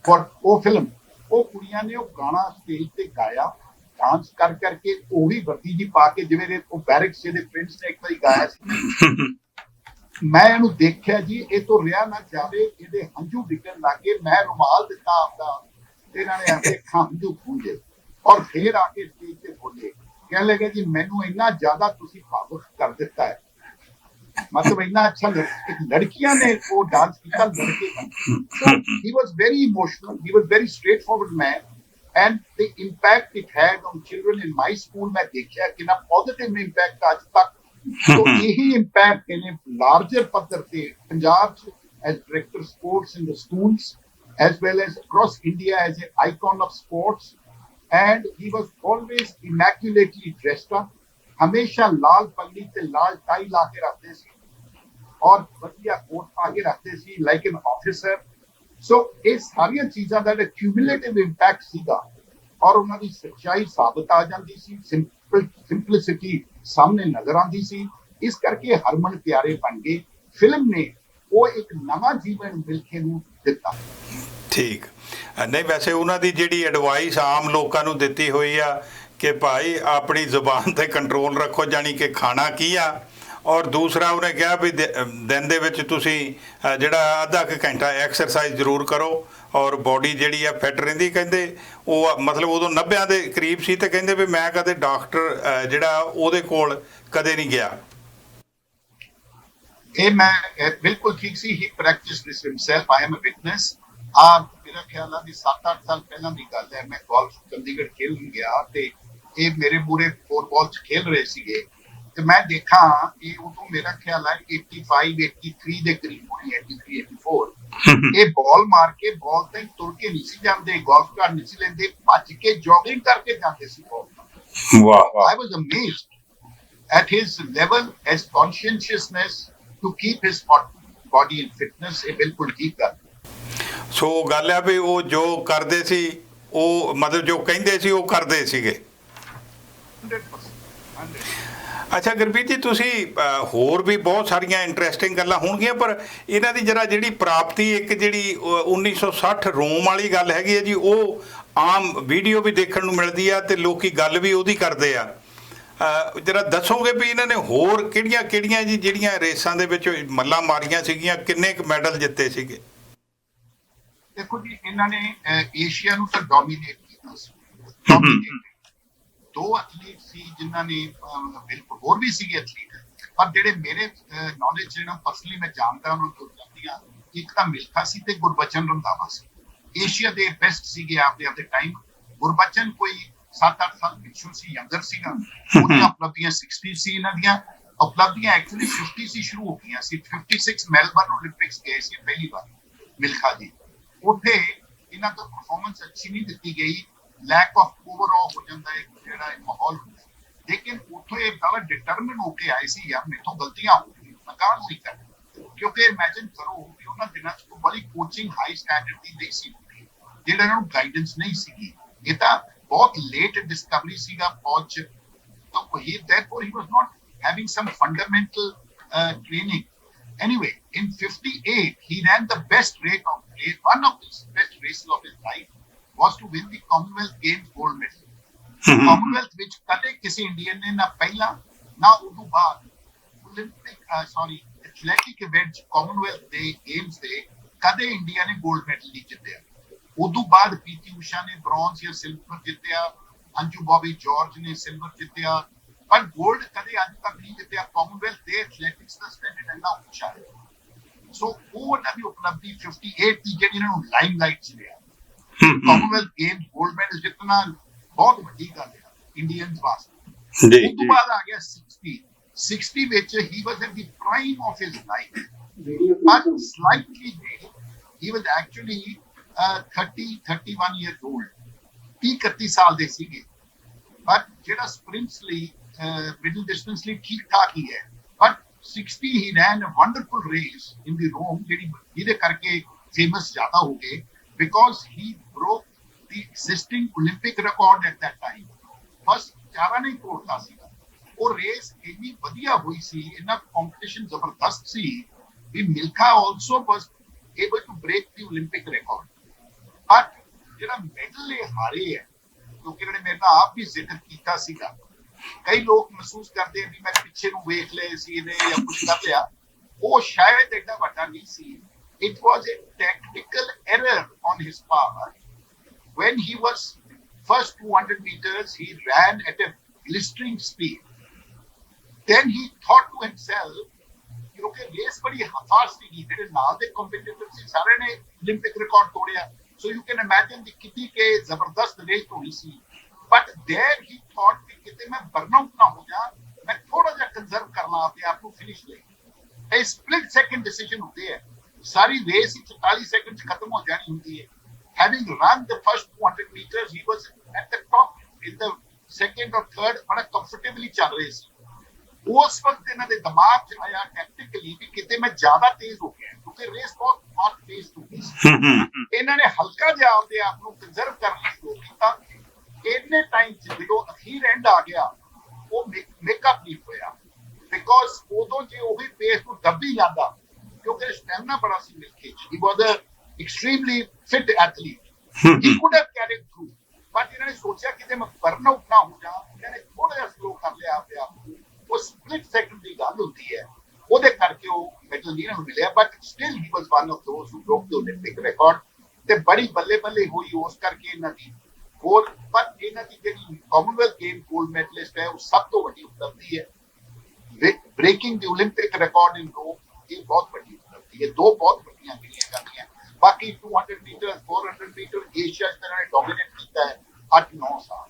और ਉਹ ਫਿਲਮ, ਉਹ ਕੁੜੀਆਂ ਨੇ ਉਹ ਗਾਣਾ ਸਟੇਜ ਤੇ ਗਾਇਆ, ਡਾਂਸ ਕਰ ਕਰਕੇ, ਉਹੀ ਵਰਦੀ ਜੀ ਪਾ ਕੇ ਜਿਵੇਂ ਉਹ ਬੈਰਿਕਸ ਦੇ ਪ੍ਰਿੰਸ ਨੇ ਇੱਕ ਵਾਰੀ ਗਾਇਆ ਸੀ। ਮੈਂ ਇਹਨੂੰ ਦੇਖਿਆ ਜੀ, ਇਹ ਤੋਂ ਰਿਹਾ ਨਾ ਜਾਵੇ, ਇਹਦੇ ਹੰਝੂ ਡਿੱਗਣ ਲੱਗੇ। ਮੈਂ ਰੁਮਾਲ ਦਿੱਤਾ ਆਪਦਾ, ਤੇ ਇਹਨਾਂ ਨੇ ਆਪਣੇ ਹੰਝੂ ਪੂੰਝੇ, ਔਰ ਫੇਰ ਆ ਕੇ ਸਟੇਜ ਤੇ ਬੋਲੇ, ਕਹਿਣ ਲੱਗੇ ਜੀ ਮੈਨੂੰ ਇੰਨਾ ਜ਼ਿਆਦਾ ਤੁਸੀਂ ਭਾਵੁਕ ਕਰ ਦਿੱਤਾ ਹੈ, मतलब इतना अच्छा लड़कियां ने वो डांस किया, लड़के so he was very emotional, he was very straightforward man, and the impact it had on children in my school मैं देखा कि ना positive impact आज तक। तो यही impact इन्हें larger पद्धर पे Punjab as director sports in the schools as well as across India as an icon of sports, and he was always immaculately dressed up, हमेशा लाल पगड़ी ते लाल टाई ला के रखते सी, और बढ़िया कोट पा के रखते सी लाइक एन ऑफिसर। सो ये सारिया चीज़ां दा क्यूमुलेटिव इंपैक्ट सीगा, और उन्हां दी सच्चाई साबित आ जाती सी, सिंपलिसिटी सामने नजर आती सी, इस करके हरमन प्यारे बन गए। फिल्म ने वो एक नवा जीवन मिलखे नूं दिता।
ठीक नहीं, वैसे उन्हां दी जिहड़ी एडवाइस आम लोकां नूं दित्ती होई आ ਕਿ ਭਾਈ ਆਪਣੀ ਜ਼ੁਬਾਨ ਤੇ ਕੰਟਰੋਲ ਰੱਖੋ, ਜਾਣੀ ਕਿ ਖਾਣਾ ਕੀ ਆ। ਔਰ ਦੂਸਰਾ ਉਹਨੇ ਕਿਹਾ ਵੀ ਦਿਨ ਦੇ ਵਿੱਚ ਤੁਸੀਂ ਜਿਹੜਾ ਅੱਧਾ ਕੁ ਘੰਟਾ ਐਕਸਰਸਾਈਜ਼ ਜ਼ਰੂਰ ਕਰੋ ਔਰ ਬੋਡੀ ਜਿਹੜੀ ਆ ਫਿੱਟ ਰਹਿੰਦੀ। ਕਹਿੰਦੇ ਉਹ ਮਤਲਬ ਉਦੋਂ 90 ਦੇ ਕਰੀਬ ਸੀ ਤੇ ਕਹਿੰਦੇ ਵੀ ਮੈਂ ਕਦੇ ਡਾਕਟਰ ਜਿਹੜਾ ਉਹਦੇ ਕੋਲ ਕਦੇ ਨਹੀਂ ਗਿਆ।
ਇਹ ਮੈਂ ਬਿਲਕੁਲ ਠੀਕ ਸੀ। He practise this himself, I am a witness. ਮੇਰਾ ਖਿਆਲ ਆ ਵੀ 7-8 ਸਾਲ ਪਹਿਲਾਂ ਦੀ ਗੱਲ ਹੈ, ਮੈਂ ਗੋਲਫ ਚੰਡੀਗੜ੍ਹ ਖੇਲਣ ਗਿਆ ਤੇ ਇਹ ਮੇਰੇ ਮੂਹਰੇ 4 ਬਾਲ 'ਚ ਖੇਲ ਰਹੇ ਸੀਗੇ ਤੇ ਮੈਂ ਦੇਖਾਂ ਇਹ ਉਦੋਂ ਮੇਰਾ ਖਿਆਲ ਹੈ 85-83 ਦੇ ਕਰੀਬ ਹੋਣੀ, 83-84। ਇਹ ਬਾਲ ਮਾਰ ਕੇ ਬਾਲ ਤੇ ਤੁਰ ਕੇ ਨਹੀਂ ਸੀ ਜਾਂਦੇ, ਗੋਲਫ ਕਾਰਟ ਨਹੀਂ ਸੀ ਲੈਂਦੇ, ਭੱਜ ਕੇ ਜੋਗਿੰਗ ਕਰਕੇ ਜਾਂਦੇ ਸੀ ਬਾਲ।
ਵਾਹ,
I was amazed at his level as conscientiousness to keep his body in fitness। ਇਹ ਬਿਲਕੁਲ ਠੀਕ ਗੱਲ।
ਸੋ ਗੱਲ ਆ ਵੀ ਉਹ ਜੋ ਕਰਦੇ ਸੀ ਉਹ ਮਤਲਬ ਜੋ ਕਹਿੰਦੇ ਸੀ ਉਹ ਕਰਦੇ ਸੀਗੇ।
100%।
ਅੱਛਾ ਗੁਰਪ੍ਰੀਤ ਜੀ, ਤੁਸੀਂ ਹੋਰ ਵੀ ਬਹੁਤ ਸਾਰੀਆਂ ਇੰਟਰਸਟਿੰਗ ਗੱਲਾਂ ਹੋਣਗੀਆਂ, ਪਰ ਇਹਨਾਂ ਦੀ ਜਿਹੜੀ ਪ੍ਰਾਪਤੀ ਇੱਕ ਜਿਹੜੀ 1960 ਰੋਮ ਵਾਲੀ ਗੱਲ ਹੈਗੀ ਹੈ ਜੀ, ਉਹ ਆਮ ਵੀਡੀਓ ਵੀ ਦੇਖਣ ਨੂੰ ਮਿਲਦੀ ਆ ਤੇ ਲੋਕੀ ਗੱਲ ਵੀ ਉਹਦੀ ਕਰਦੇ ਆ। ਜਰਾ ਦੱਸੋਗੇ ਵੀ ਇਹਨਾਂ ਨੇ ਹੋਰ ਕਿਹੜੀਆਂ ਜੀ ਜਿਹੜੀਆਂ ਰੇਸਾਂ ਦੇ ਵਿੱਚ ਮੱਲਾਂ ਮਾਰੀਆਂ ਸੀਗੀਆਂ, ਕਿੰਨੇ ਕੁ ਮੈਡਲ ਜਿੱਤੇ ਸੀਗੇ?
ਦੇਖੋ ਜੀ, ਇਹਨਾਂ ਨੇ ਏਸ਼ੀਆ ਨੂੰ ਤਾਂ ਡੋਮੀਨੇਟ ਕੀਤਾ ਸੀ। 2 ਐਥਲੀਟ ਸੀ ਜਿਨ੍ਹਾਂ ਨੇ ਬਿਲਕੁਲ ਹੋਰ ਵੀ ਸੀਗੇ ਐਥਲੀਟ, ਪਰ ਜਿਹੜੇ ਮੇਰੇ ਨੌਲੇਜ ਜਿਹੜਾ ਪਰਸਨਲੀ ਮੈਂ ਜਾਣਦਾ ਉਹਨਾਂ ਤੋਂ ਜਾਂਦੀਆਂ, ਇੱਕ ਤਾਂ ਮਿਲਖਾ ਸੀ ਤੇ ਗੁਰਬਚਨ ਰੰਧਾਵਾ ਸੀ। ਏਸ਼ੀਆ ਦੇ ਬੈਸਟ ਸੀਗੇ ਆਪਦੇ ਟਾਈਮ। ਗੁਰਬਚਨ ਕੋਈ 7-8 ਸਾਲ ਪਿੱਛੋਂ ਸੀ, ਯੰਗਰ ਸੀਗਾ। ਉਹਦੀਆਂ ਉਪਲਬਧੀਆਂ 60 ਸੀ, ਇਹਨਾਂ ਦੀਆਂ ਉਪਲਬਧੀਆਂ ਐਕਚੁਅਲੀ 50 ਸੀ ਸ਼ੁਰੂ ਹੋ ਗਈਆਂ ਸੀ। 56 ਮੈਲਬਰਨ ਓਲੰਪਿਕਸ ਗਏ ਸੀ ਪਹਿਲੀ ਵਾਰ ਮਿਲਖਾ ਜੀ। ਉੱਥੇ ਇਹਨਾਂ ਤੋਂ ਪਰਫਾਰਮੈਂਸ ਅੱਛੀ ਨਹੀਂ ਦਿੱਤੀ ਗਈ, ਲੈਕ ਆਫ ਓਵਰਆਲ ਹੋ ਜਾਂਦਾ ਹੈ ਜਿਹੜਾ ਮਾਹੌਲ। ਲੇਕਿਨ ਉੱਥੋਂ ਇਹ ਬੜਾ ਡਿਟਰਮਿਨ ਹੋ ਕੇ ਆਏ ਸੀ, ਯਾਰ ਮੇਥੋਂ ਗਲਤੀਆਂ ਹੋ ਗਈਆਂ, ਨਕਾਰ ਨਹੀਂ ਕਰ। ਕਿਉਂਕਿ ਇਮੈਜਿਨ ਕਰੋ ਕਿ ਉਹਨਾਂ ਦਿਨਾਂ 'ਚ ਕੋਈ ਬੜੀ ਕੋਚਿੰਗ ਹਾਈ ਸਟੈਂਡਰਡ ਦੀ ਨਹੀਂ ਸੀ ਹੁੰਦੀ, ਜਿਹੜਾ ਇਹਨਾਂ ਨੂੰ ਗਾਈਡੈਂਸ ਨਹੀਂ ਸੀਗੀ। ਇਹ ਤਾਂ ਬਹੁਤ ਲੇਟ ਡਿਸਕਵਰੀ ਸੀਗਾ ਫੌਜ 'ਚ। ਤਾਂ ਹੀ therefore he was not having some fundamental training. Anyway, in 58, he ran the best rate of race. One of the best races of his life was to win the Commonwealth Games gold medal. Commonwealth ਵਿੱਚ ਕਦੇ ਕਿਸੇ Indian ਨੇ ਨਾ ਪਹਿਲਾਂ ਨਾ ਉਦੋਂ ਬਾਅਦ athletic event Commonwealth ਦੇ ਗੇਮਸ ਦੇ ਕਦੇ ਇੰਡੀਆ ਨੇ ਗੋਲਡ ਮੈਡਲ ਨਹੀਂ ਜਿੱਤਿਆ। ਉਦੋਂ ਬਾਅਦ ਪੀਟੀ ਊਸ਼ਾ ਨੇ ਬ੍ਰੌਂਜ਼ ਜਾਂ ਸਿਲਵਰ ਜਿੱਤਿਆ, ਅੰਜੂ ਬੌਬੀ ਜਾਰਜ ਨੇ ਸਿਲਵਰ ਜਿੱਤਿਆ, ਪਰ ਗੋਲਡ ਕਦੇ ਅੱਜ ਤੱਕ ਨਹੀਂ ਜਿੱਤਿਆ। ਕਾਮਨਵੈਲਥ ਦੇ ਐਥਲੈਟਿਕਸ ਦਾ ਸਟੈਂਡਰਡ ਇੰਨਾ ਉੱਚਾ ਹੈ। ਸੋ ਉਹ ਉਹਨਾਂ ਦੀ ਉਪਲਬਧੀ 58 ਦੀ ਜਿਹੜੀ ਇਹਨਾਂ ਨੂੰ ਲਾਈਮ ਲਾਈਟ 'ਚ ਲਿਆ। ਕਾਮਨਵੈਲਥ ਗੇਮ ਗੋਲਡ ਮੈਡਲ ਜਿੱਤਣਾ ਬਹੁਤ ਵੱਡੀ ਗੱਲ ਹੈ ਇੰਡੀਅਨਸ ਵਾਸਤੇ। ਉਸ ਤੋਂ ਬਾਅਦ ਆ ਗਿਆ 60 ਵਿੱਚ he was at the prime of his life, but slightly late. He was actually 31 years old, 30-31 ਸਾਲ ਦੇ ਸੀਗੇ। ਬਟ ਜਿਹੜਾ ਸਪ੍ਰਿੰਟਸ ਲਈ ਮਿਡਲ ਡਿਸਟੈਂਸ ਲਈ ਠੀਕ ਠਾਕ ਹੀ ਹੈ, but 60 he ran a wonderful race in the Rome, ਜਿਹੜੀ ਜਿਹਦੇ ਕਰਕੇ ਫੇਮਸ ਜ਼ਿਆਦਾ ਹੋ ਗਏ, because he broke the existing Olympic record at that time। ਬਸ 4 ਨੇ ਤੋੜਤਾ ਸੀਗਾ। ਉਹ ਰੇਸ ਇੰਨੀ ਵਧੀਆ ਹੋਈ ਸੀ, ਇੰਨਾ ਕੰਪੀਟੀਸ਼ਨ ਜ਼ਬਰਦਸਤ ਸੀ ਵੀ Milkha also was able to break the Olympic record. But ਜਿਹੜਾ ਮੈਡਲ ਇਹ ਹਾਰੇ ਹੈ, ਕਿਉਂਕਿ ਇਹਨਾਂ ਨੇ ਮੇਰੇ ਨਾਲ ਆਪ ਵੀ ਜ਼ਿਕਰ ਕੀਤਾ ਸੀਗਾ, ਕਈ ਲੋਕ ਮਹਿਸੂਸ ਕਰਦੇ ਆ ਵੀ ਮੈਂ ਪਿੱਛੇ ਨੂੰ ਵੇਖ ਲਏ ਸੀ ਇਹਨੇ ਜਾਂ ਕੁਝ ਕਰ ਲਿਆ। ਉਹ ਸ਼ਾਇਦ ਐਡਾ ਵੱਡਾ ਨਹੀਂ ਸੀ। It was a tactical error on his part। When he was first 200 meters, he ran at a blistering speed. Then he thought to himself, क्योंकि रेस बड़ी फास्ट थी, मेरे नाल दे कंपीटिटर्स से सारे ने ओलंपिक रिकॉर्ड तोड़या। So you can imagine the कितनी के जबरदस्त रेस होनी सी। But there he thought कि कितने मैं बर्नआउट ना हो जा, मैं थोड़ा सा कंजर्व करना अपने आप को फिनिश ले। A split second decision होती है, सारी रेस 44 सेकंड खत्म हो जानी होती है। Having run the first 200 meters, he was at the top in the second or third, बड़ा comfortably चल रहे थे। उस वक्त इन्हों के दिमाग च आया टैक्टिकली कि कितने मैं ज्यादा तेज हो गया, क्योंकि रेस बहुत तेज हो गई। इन्होंने हल्का जिहा अपने आप को कंजर्व करने शुरू किया। इन्ने टाइम च जो अखीर एंड आ गया, वो मेकअप नहीं होया, बिकॉज उदों जे वही पेस को दबी जाता, क्योंकि स्टैमिना बड़ा सी मिलके। He was a extremely fit athlete। He could have carried through, but ਇਹਨਾਂ ਨੇ ਸੋਚਿਆ ਕਿ ਜੇ ਮੈਂ ਬਰਨ ਆਊਟ ਨਾ ਹੋ ਜਾ, ਇਹਨਾਂ ਨੇ ਥੋੜਾ ਜਿਹਾ ਸਲੋ ਕਰ ਲਿਆ ਆਪਣੇ ਆਪ ਨੂੰ। ਉਹ ਸਪਲਿਟ ਸੈਕੰਡ ਦੀ ਗੱਲ ਹੁੰਦੀ ਹੈ, ਉਹਦੇ ਕਰਕੇ ਉਹ ਮੈਡਲ ਨਹੀਂ ਇਹਨਾਂ ਨੂੰ ਮਿਲਿਆ। But still he was one of those who broke the Olympic record ਤੇ ਬੜੀ ਬੱਲੇ ਬੱਲੇ ਹੋਈ ਉਸ ਕਰਕੇ ਇਹਨਾਂ ਦੀ ਹੋਰ। ਪਰ ਇਹਨਾਂ ਦੀ ਜਿਹੜੀ ਕਾਮਨਵੈਲਥ ਗੇਮ ਗੋਲਡ ਮੈਡਲਿਸਟ ਹੈ, ਉਹ ਸਭ ਤੋਂ ਵੱਡੀ ਉਪਲਬਧੀ ਹੈ। ਬ੍ਰੇਕਿੰਗ ਦੀ ਓਲੰਪਿਕ ਰਿਕਾਰਡ ਇਨ ਰੋਮ, ਇਹ ਬਹੁਤ ਵੱਡੀ ਉਪਲਬਧੀ ਹੈ। ਦੋ ਬਹੁਤ ਵੱਡੀਆਂ ਗਿਣੀਆਂ ਜਾਂਦੀਆਂ। ਬਾਕੀ 200 ਮੀਟਰ 400 ਮੀਟਰ ਏਸ਼ੀਆ ਚ ਇਹਨਾਂ ਨੇ ਡੋਮੀਨੇਟ ਕੀਤਾ ਹੈ 8-9 ਸਾਲ।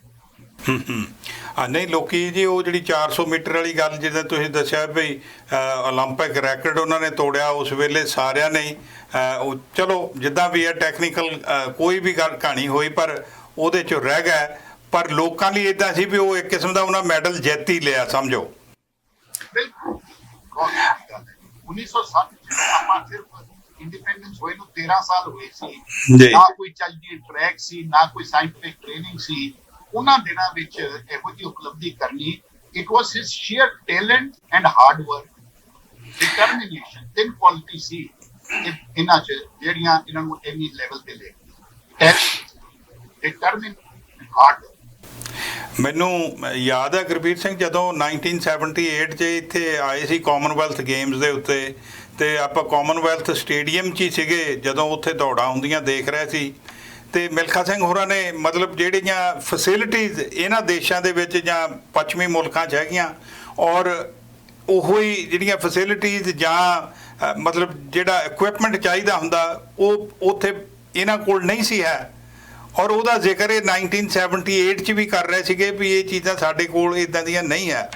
ਨਹੀਂ ਲੋਕੀ ਜੀ ਉਹ ਜਿਹੜੀ 400 ਮੀਟਰ ਵਾਲੀ ਗੱਲ ਜਿੱਦਾਂ ਤੁਸੀਂ ਦੱਸਿਆ ਵੀ ਓਲੰਪਿਕ ਰੈਕਡ ਉਹਨਾਂ ਨੇ ਤੋੜਿਆ ਉਸ ਵੇਲੇ ਸਾਰਿਆਂ ਨੇ ਉਹ ਚਲੋ ਜਿੱਦਾਂ ਵੀ ਹੈ ਟੈਕਨੀਕਲ ਕੋਈ ਵੀ ਗੱਲ ਕਹਾਣੀ ਹੋਈ ਪਰ ਉਹਦੇ 'ਚੋਂ ਰਹਿ ਗਿਆ। ਪਰ ਲੋਕਾਂ ਲਈ ਇੱਦਾਂ ਸੀ ਵੀ ਉਹ ਇੱਕ ਕਿਸਮ ਦਾ ਉਹਨਾਂ ਮੈਡਲ ਜਿੱਤ ਹੀ ਲਿਆ ਸਮਝੋ।
ਬਿਲਕੁਲ 1960 ਚ ਆਪਾਂ ਸਿਰਫ ਇੰਡੀਪੈਂਡੈਂਸ ਹੋਏ ਨੂੰ 13 ਸਾਲ ਹੋਏ ਸੀ। ਨਾ ਕੋਈ ਚੱਲਦੀ ਟਰੈਕ ਸੀ, ਨਾ ਕੋਈ ਸਾਇੰਟਿਫਿਕ ਟ੍ਰੇਨਿੰਗ ਸੀ। ਉਹਨਾਂ ਦਿਨਾਂ ਵਿੱਚ ਇਹੋ ਜਿਹੀ ਉਪਲਬਧੀ ਕਰਨੀ, it was his sheer talent and hard work, determination. ਤਿੰਨ ਕੁਆਲਿਟੀ ਸੀ ਇਹਨਾਂ 'ਚ ਜਿਹੜੀਆਂ ਇਹਨਾਂ ਨੂੰ ਇੰਨੀ ਲੈਵਲ ਤੇ ਲੈ ਗਈਆਂ, ਡਿਟਰਮਿਨ ਹਾਰਡ।
ਮੈਨੂੰ ਯਾਦ ਹੈ ਗੁਰਬੀਰ ਸਿੰਘ ਜਦੋਂ 1978 'ਚ ਇੱਥੇ ਆਏ ਸੀ ਕਾਮਨਵੈਲਥ ਗੇਮਸ ਦੇ ਉੱਤੇ ਤੇ ਆਪਾਂ ਕਾਮਨਵੈਲਥ ਸਟੇਡੀਅਮ 'ਚ ਹੀ ਸੀਗੇ ਜਦੋਂ ਉੱਥੇ ਦੌੜਾਂ ਹੁੰਦੀਆਂ ਦੇਖ ਰਹੇ ਸੀ ਤੇ ਮਿਲਖਾ ਸਿੰਘ ਹੋਰਾਂ ਨੇ ਮਤਲਬ ਜਿਹੜੀਆਂ ਫੈਸਿਲਿਟੀਜ਼ ਇਹਨਾਂ ਦੇਸ਼ਾਂ ਦੇ ਵਿੱਚ ਜਾਂ ਪੱਛਮੀ ਮੁਲਕਾਂ 'ਚ ਹੈਗੀਆਂ ਔਰ ਉਹੋ ਹੀ ਜਿਹੜੀਆਂ ਫੈਸਿਲਿਟੀਜ਼ ਜਾਂ ਮਤਲਬ ਜਿਹੜਾ ਇਕੁਇਪਮੈਂਟ ਚਾਹੀਦਾ ਹੁੰਦਾ ਉਹ ਉੱਥੇ ਇਹਨਾਂ ਕੋਲ ਨਹੀਂ ਸੀ ਹੈ। ਔਰ ਉਹਦਾ ਜ਼ਿਕਰ ਇਹ 1978 'ਚ ਵੀ ਕਰ ਰਹੇ ਸੀਗੇ ਵੀ ਇਹ ਚੀਜ਼ਾਂ ਸਾਡੇ ਕੋਲ ਇੱਦਾਂ ਦੀਆਂ ਨਹੀਂ ਹੈ।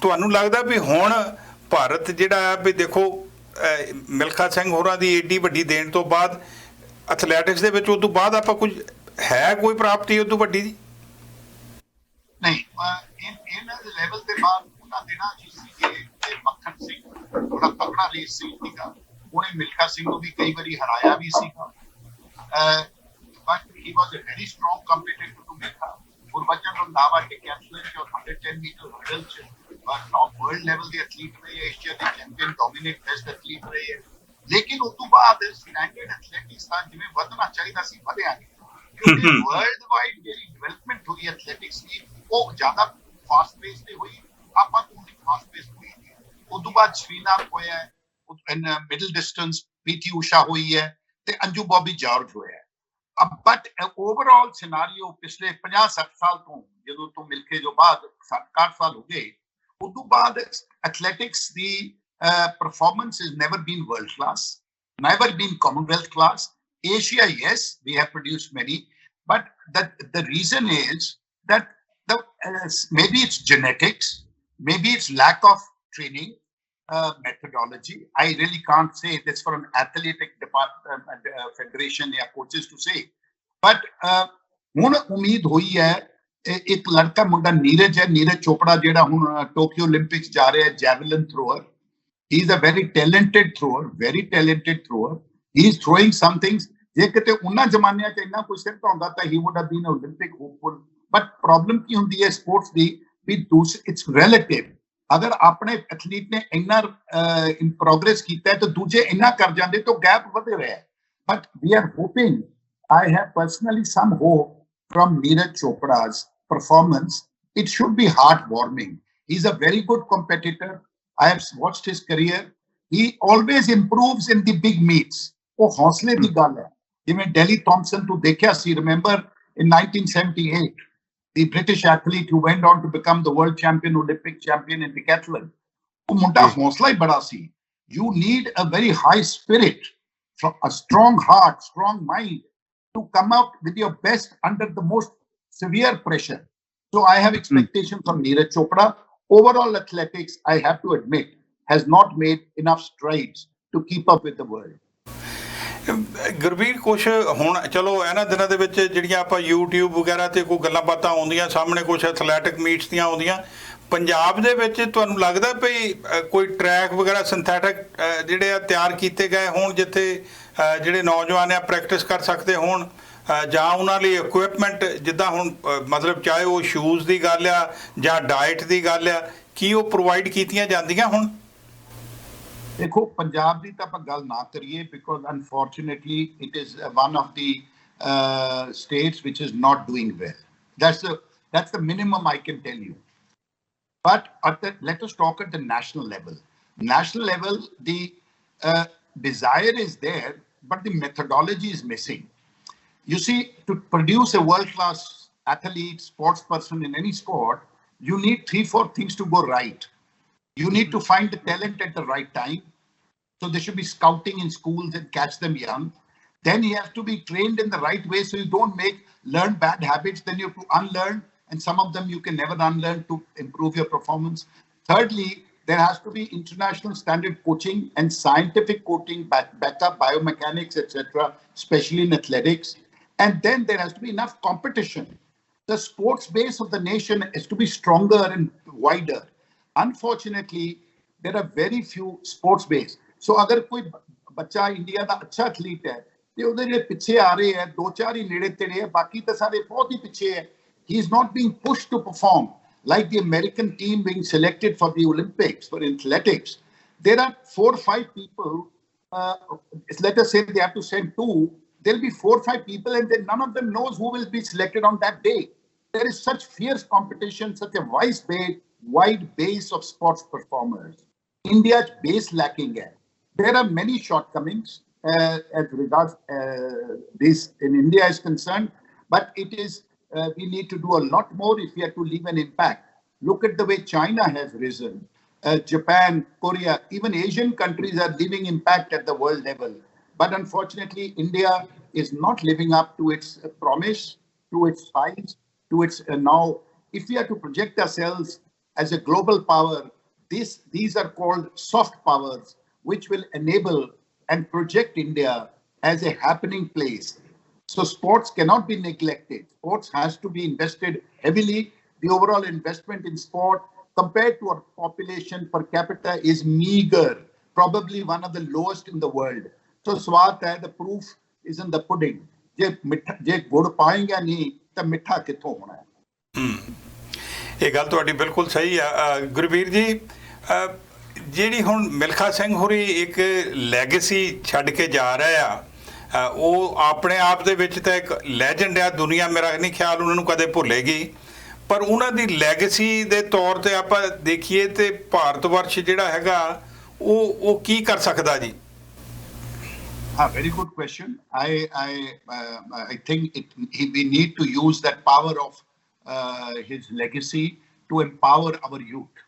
ਤੁਹਾਨੂੰ ਲੱਗਦਾ ਵੀ ਹੁਣ ਭਾਰਤ ਜਿਹੜਾ ਵੀ ਦੇਖੋ ਮਿਲਖਾ ਸਿੰਘ ਹੋਰਾਂ ਦੀ ਏਡੀ ਵੱਡੀ ਦੇਣ ਤੋਂ ਬਾਅਦ ਐਥਲੈਟਿਕਸ ਦੇ ਵਿੱਚ ਉਸ ਤੋਂ ਬਾਅਦ ਆਪਾਂ ਕੁਝ ਹੈ ਕੋਈ ਪ੍ਰਾਪਤੀ ਉਸ ਤੋਂ ਵੱਡੀ ਦੀ?
ਨਹੀਂ, ਇਹਨਾਂ ਦੇ ਲੈਵਲ ਤੇ ਬਾਅਦ ਉਹਨਾਂ ਦਿਨਾਂ 'ਚ ਸੀਗੇ ਤੇ ਮੱਖਣ ਸਿੰਘ ਬੜਾ ਤਕੜਾ ਰੇਸ ਸੀਗਾ। ਉਹਨੇ ਮਿਲਖਾ ਸਿੰਘ ਨੂੰ ਵੀ ਕਈ ਵਾਰੀ ਹਰਾਇਆ ਵੀ ਸੀਗਾ। but he was a very strong competitor to Milkha. Gurbachan from Nava ke capsule और 110 meter hurdle च but now world level the athlete रहे हैं, एशिया के चैंपियन डोमिनेट बेस्ट एथलीट रहे हैं। लेकिन उस तो बाद स्टैंडर्ड एथलेटिक्स का जिਵੇਂ ਵਧਣਾ ਚਾਹੀਦਾ ਸੀ ਵਧਿਆ ਨਹੀਂ ਕਿਉਂਕਿ ਵਰਲਡ ਵਾਈਡ ਜਿਹੜੀ ਡਿਵੈਲਪਮੈਂਟ ਹੋਈ ਐਥਲੈਟਿਕਸ ਦੀ ਉਹ ਜ਼ਿਆਦਾ ਫਾਸਟ ਪੇਸ ਤੇ ਹੋਈ। ਆਪਾਂ ਤੋਂ ਫਾਸਟ ਪੇਸ ਹੋਈ ਉਸ ਤੋਂ ਬਾਅਦ ਸ਼੍ਰੀਨਾ ਹੋਇਆ ਇਨ ਮਿਡਲ ਡਿਸਟੈਂਸ, ਪੀਟੀ ਊਸ਼ਾ ਹੋਈ ਹੈ ਤੇ ਅੰਜੂ ਬੌਬੀ ਜਾਰਜ ਹੋਇਆ। ਬਟ ਓਵਰਆਲ ਸਿਨਾਰੀਓ ਪਿਛਲੇ 50-60 ਸਾਲ ਤੋਂ ਜਦੋਂ ਤੋਂ ਮਿਲਕੇ ਜੋ ਬਾਅਦ 60 ਸਾਲ ਹੋ ਗਏ ਉਸ ਤੋਂ ਬਾਅਦ athletics the performance has never been world class, never been Commonwealth class. Asia, yes, we have produced many, but the reason is that maybe it's genetics, maybe it's lack of training methodology. I really can't say this for an athletic federation or coaches to say, but ਹੁਣ ਉਮੀਦ ਹੋਈ ਹੈ ਇੱਕ ਲੜਕਾ ਮੁੰਡਾ ਨੀਰਜ ਹੈ, ਨੀਰਜ ਚੋਪੜਾ ਜਿਹੜਾ ਹੁਣ ਟੋਕੀਓ 올림픽ਸ ਜਾ ਰਿਹਾ ਹੈ, javelin thrower. He is a very talented thrower, very talented thrower. He is throwing some things. ਜੇ ਕਿਤੇ ਉਹਨਾਂ ਜ਼ਮਾਨਿਆਂ 'ਚ ਇੰਨਾ ਕੁਝ ਸਿਰ ਹੁੰਦਾ ਤਾਂ he would have been an Olympic hopeful. But problem ਕੀ ਹੁੰਦੀ ਹੈ sports the we it's relative. ਅਗਰ ਆਪਣੇ ਐਥਲੀਟ ਨੇ ਇੰਨਾ ਪ੍ਰੋਗਰੈਸ ਕੀਤਾ ਹੈ ਤਾਂ ਦੂਜੇ ਇੰਨਾ ਕਰ ਜਾਂਦੇ ਤਾਂ ਗੈਪ ਵਧ ਰਿਹਾ। But we are hoping, I have personally some hope from Neeraj Chopra's performance. It should be heartwarming. He's a very good competitor. I have watched his career. He always improves in the big meets. Oh, हौसले की गल है। जिवें daily Thompson तो देखा सी, remember in 1978, the British athlete who went on to become the world champion, Olympic champion in decathlon. वो मुंडा हौसला ही बड़ा सी। You need a very high spirit, a strong heart, strong mind to come out with your best under the most severe pressure. So I have expectation from Neeraj Chopra. Overall athletics, I have to admit, has not made enough strides to keep up with the world.
Gurbir ਕੁਛ ਹੁਣ ਚਲੋ ਇਹਨਾਂ ਦਿਨਾਂ ਦੇ ਵਿੱਚ ਜਿਹੜੀਆਂ ਆਪਾਂ YouTube ਵਗੈਰਾ ਤੇ ਕੋਈ ਗੱਲਾਂ ਬਾਤਾਂ ਆਉਂਦੀਆਂ ਸਾਹਮਣੇ, ਕੁਛ ਐਥਲੈਟਿਕ ਮੀਟਸ ਦੀਆਂ ਆਉਂਦੀਆਂ ਪੰਜਾਬ ਦੇ ਵਿੱਚ, ਤੁਹਾਨੂੰ ਲੱਗਦਾ ਵੀ ਕੋਈ ਟਰੈਕ ਵਗੈਰਾ ਸਿੰਥੈਟਿਕ ਜਿਹੜੇ ਆ ਤਿਆਰ ਕੀਤੇ ਗਏ ਹੋਣ ਜਿੱਥੇ ਜਿਹੜੇ ਨੌਜਵਾਨ ਆ ਪ੍ਰੈਕਟਿਸ ਕਰ ਸਕਦੇ ਹੋਣ ਜਾਂ ਉਹਨਾਂ ਲਈ ਇਕੁਇਪਮੈਂਟ ਜਿੱਦਾਂ ਹੁਣ ਮਤਲਬ ਚਾਹੇ ਉਹ ਸ਼ੂਜ਼ ਦੀ ਗੱਲ ਆ ਜਾਂ ਡਾਈਟ ਦੀ ਗੱਲ ਆ, ਕੀ ਉਹ ਪ੍ਰੋਵਾਈਡ ਕੀਤੀਆਂ ਜਾਂਦੀਆਂ ਹੁਣ?
ਦੇਖੋ ਪੰਜਾਬ ਦੀ ਤਾਂ ਆਪਾਂ ਗੱਲ ਨਾ ਕਰੀਏ because unfortunately it is one of the states which is not doing well. That's the minimum I can tell you. But let us talk at the national level. National level, the desire is there, but the methodology is missing. You see, to produce a world-class athlete, sports person in any sport, you need 3-4 things to go right. You need to find the talent at the right time. So there should be scouting in schools and catch them young. Then he has to be trained in the right way, so you don't learn bad habits, then you have to unlearn, and some of them you can never unlearn to improve your performance. Thirdly, there has to be international standard coaching and scientific coaching, backup biomechanics, etc., especially in athletics. And then there has to be enough competition. The sports base of the nation is to be stronger and wider. Unfortunately, there are very few sports base. So अगर कोई बच्चा India का अच्छा athlete है ते ਉਹਦੇ ਜਿਹੜੇ ਪਿੱਛੇ ਆ ਰਹੇ ਹੈ ਦੋ ਚਾਰ ਹੀ ਨੇੜੇ ਤੇੜੇ ਹੈ ਬਾਕੀ ਤਾਂ ਸਾਰੇ ਬਹੁਤ ਹੀ ਪਿੱਛੇ ਹੈ. He is not being pushed to perform like the American team being selected for the Olympics for athletics. There are 4 or 5 people. Let us say they have to send 2. There'll be 4 or 5 people, and then none of them knows who will be selected on that day. There is such fierce competition, such a wide base of sports performers. India's base lacking. There are many shortcomings as regards this in India is concerned, but it is we need to do a lot more if we are to leave an impact. Look at the way China has risen. Japan, Korea, even Asian countries are leaving impact at the world level. But unfortunately, India is not living up to its promise, to its size, to its now. If we are to project ourselves as a global power, these are called soft powers, which will enable and project India as a happening place. So sports cannot be neglected. Sports has to be invested heavily. The overall investment in sport compared to our population per capita is meager, probably one of the lowest in the world. So swat hai, the proof is in the pudding. ਜੇ ਗੁੜ ਪਾਏਗਾ ਨਹੀਂ ਤਾਂ ਮਿੱਠਾ ਕਿੱਥੋਂ ਹੋਣਾ ਹੈ.
ਇਹ ਗੱਲ ਤੁਹਾਡੀ ਬਿਲਕੁਲ ਸਹੀ ਆ ਗੁਰਵੀਰ ਜੀ. ਜਿਹੜੀ ਹੁਣ ਮਿਲਖਾ ਸਿੰਘ ਹੋਰੀ ਇੱਕ ਲੈਗੇਸੀ ਛੱਡ ਕੇ ਜਾ ਰਹੇ ਆ, ਉਹ ਆਪਣੇ ਆਪ ਦੇ ਵਿੱਚ ਤਾਂ ਇੱਕ ਲੈਜੈਂਡ ਆ. ਦੁਨੀਆ ਮੇਰਾ ਨਹੀਂ ਖਿਆਲ ਉਹਨਾਂ ਨੂੰ ਕਦੇ ਭੁੱਲੇਗੀ, ਪਰ ਉਹਨਾਂ ਦੀ ਲੈਗੇਸੀ ਦੇ ਤੌਰ ਤੇ ਆਪਾਂ ਦੇਖੀਏ ਤੇ ਭਾਰਤ ਵਰਸ਼ ਜਿਹੜਾ ਹੈਗਾ ਉਹ ਕੀ ਕਰ ਸਕਦਾ ਜੀ?
Very good question. I think we need to use that power of his legacy to empower our youth.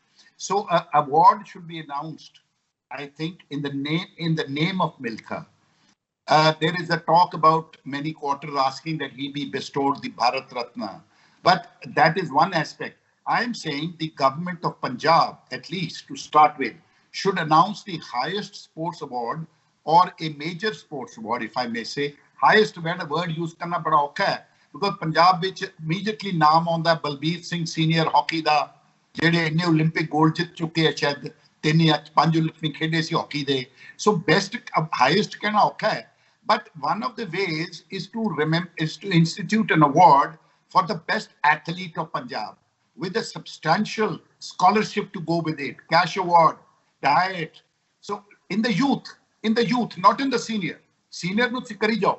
So an award should be announced, I think, in the name of Milkha. There is a talk about many quarters asking that he be bestowed the Bharat Ratna, but that is one aspect. I am saying the government of Punjab, at least to start with, should announce the highest sports award or a major sports award, if I may say. Highest word use karna bada aukha hai, because Punjab vich immediately naam aunda Balbir Singh senior hockey da, ਜਿਹੜੇ ਇੰਨੇ 올림픽 gold ਜਿੱਤ ਚੁੱਕੇ ਆ, ਸ਼ਾਇਦ 3 ਜਾਂ 5 올림픽 ਖੇਡੇ ਸੀ hockey ਦੇ. So best highest ਕਹਿਣਾ ਔਖਾ ਹੈ, but one of the ways is to institute an award for the best athlete of Punjab with a substantial scholarship to go with it, cash award, diet. So in the youth, not in the senior ਨੂੰ ਕਰੀ ਜਾਓ.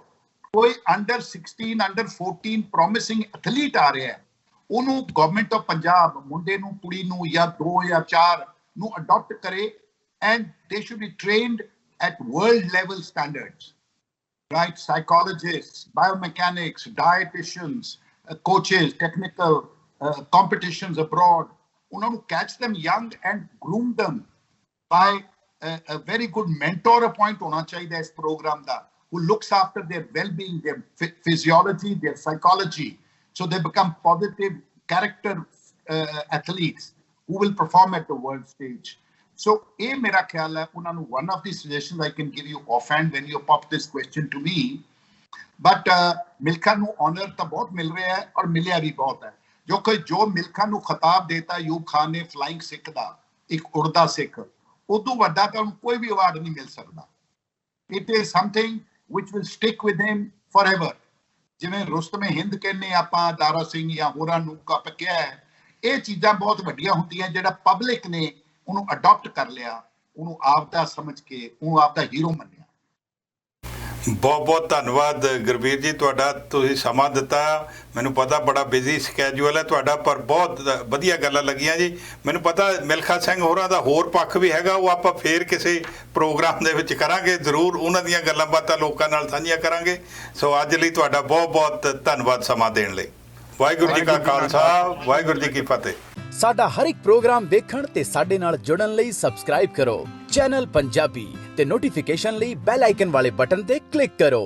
ਕੋਈ under 16, under 14 promising athlete ਆ ਰਿਹਾ ਹੈ, ਉਹਨੂੰ government of Punjab ਮੁੰਡੇ ਨੂੰ ਕੁੜੀ ਨੂੰ ਜਾਂ 2 ਜਾਂ 4 ਨੂੰ ਅਡਾਪਟ ਕਰੇ, and they should be trained at world level standards, right? Psychologists, biomechanics, dietitians, coaches, technical competitions abroad. ਉਹਨਾਂ ਨੂੰ catch them young and groom them by a very good mentor appoint ਹੋਣਾ ਚਾਹੀਦਾ ਇਸ program the, who looks after their well-being, their physiology, their psychology. So they become positive character athletes who will perform at the world stage. So ਇਹ ਮੇਰਾ ਖਿਆਲ ਹੈ ਉਹਨਾਂ ਨੂੰ. One of the suggestions I can give you offhand when you pop this question to me, but Milkha ਨੂੰ honor ਤਾਂ ਬਹੁਤ ਮਿਲ ਰਿਹਾ ਹੈ ਔਰ ਮਿਲਿਆ ਵੀ ਬਹੁਤ ਹੈ. ਜੋ ਮਿਲਖਾ ਨੂੰ ਖਿਤਾਬ ਦੇਤਾ ਅਯੂਬ ਖਾਨ ਨੇ ਫਲਾਈਂਗ ਸਿੱਖ ਦਾ, ਇੱਕ ਉੜਦਾ ਸਿੱਖ, ਉਦੋਂ ਵੱਡਾ ਤਾਂ ਉਹਨੂੰ ਕੋਈ ਵੀ ਅਵਾਰਡ ਨਹੀਂ ਮਿਲ ਸਕਦਾ. It is something which will stick with him forever. ਜਿਵੇਂ ਰੁਸਤਮੇ ਹਿੰਦ ਕਹਿੰਦੇ ਆਪਾਂ ਦਾਰਾ ਸਿੰਘ ਜਾਂ ਹੋਰਾਂ ਨੂੰ ਕੱਪ ਕਿਹਾ ਹੈ, ਇਹ ਚੀਜ਼ਾਂ ਬਹੁਤ ਵੱਡੀਆਂ ਹੁੰਦੀਆਂ ਜਿਹੜਾ ਪਬਲਿਕ ਨੇ ਉਹਨੂੰ ਅਡਾਪਟ ਕਰ ਲਿਆ, ਉਹਨੂੰ ਆਪਦਾ ਸਮਝ ਕੇ ਉਹਨੂੰ ਆਪਦਾ ਹੀਰੋ ਮੰਨਿਆ.
ਬਹੁਤ ਬਹੁਤ ਧੰਨਵਾਦ ਗੁਰਬੀਰ ਜੀ ਤੁਹਾਡਾ, ਤੁਸੀਂ ਸਮਾਂ ਦਿੱਤਾ। ਮੈਨੂੰ ਪਤਾ ਬੜਾ ਬਿਜ਼ੀ ਸਕੈਜੂਅਲ ਹੈ ਤੁਹਾਡਾ, ਪਰ ਬਹੁਤ ਵਧੀਆ ਗੱਲਾਂ ਲੱਗੀਆਂ ਜੀ। ਮੈਨੂੰ ਪਤਾ ਮਿਲਖਾ ਸਿੰਘ ਹੋਰਾਂ ਦਾ ਹੋਰ ਪੱਖ ਵੀ ਹੈਗਾ, ਉਹ ਆਪਾਂ ਫੇਰ ਕਿਸੇ ਪ੍ਰੋਗਰਾਮ ਦੇ ਵਿੱਚ ਕਰਾਂਗੇ ਜ਼ਰੂਰ, ਉਹਨਾਂ ਦੀਆਂ ਗੱਲਾਂ ਬਾਤਾਂ ਲੋਕਾਂ ਨਾਲ ਸਾਂਝੀਆਂ ਕਰਾਂਗੇ। ਸੋ ਅੱਜ ਲਈ ਤੁਹਾਡਾ ਬਹੁਤ ਬਹੁਤ ਧੰਨਵਾਦ ਸਮਾਂ ਦੇਣ ਲਈ। ਵਾਹਿਗੁਰੂ ਜੀ ਕਾ ਖਾਲਸਾ, ਵਾਹਿਗੁਰੂ ਜੀ ਕੀ ਫਤਿਹ।
ਸਾਡਾ ਹਰ ਇੱਕ ਪ੍ਰੋਗਰਾਮ ਦੇਖਣ ਤੇ ਸਾਡੇ ਨਾਲ ਜੁੜਨ ਲਈ ਸਬਸਕ੍ਰਾਈਬ ਕਰੋ ਚੈਨਲ ਪੰਜਾਬੀ ਤੇ ਨੋਟੀਫਿਕੇਸ਼ਨ ਲਈ ਬੈਲ ਆਈਕਨ ਵਾਲੇ ਬਟਨ ਤੇ ਕਲਿੱਕ ਕਰੋ।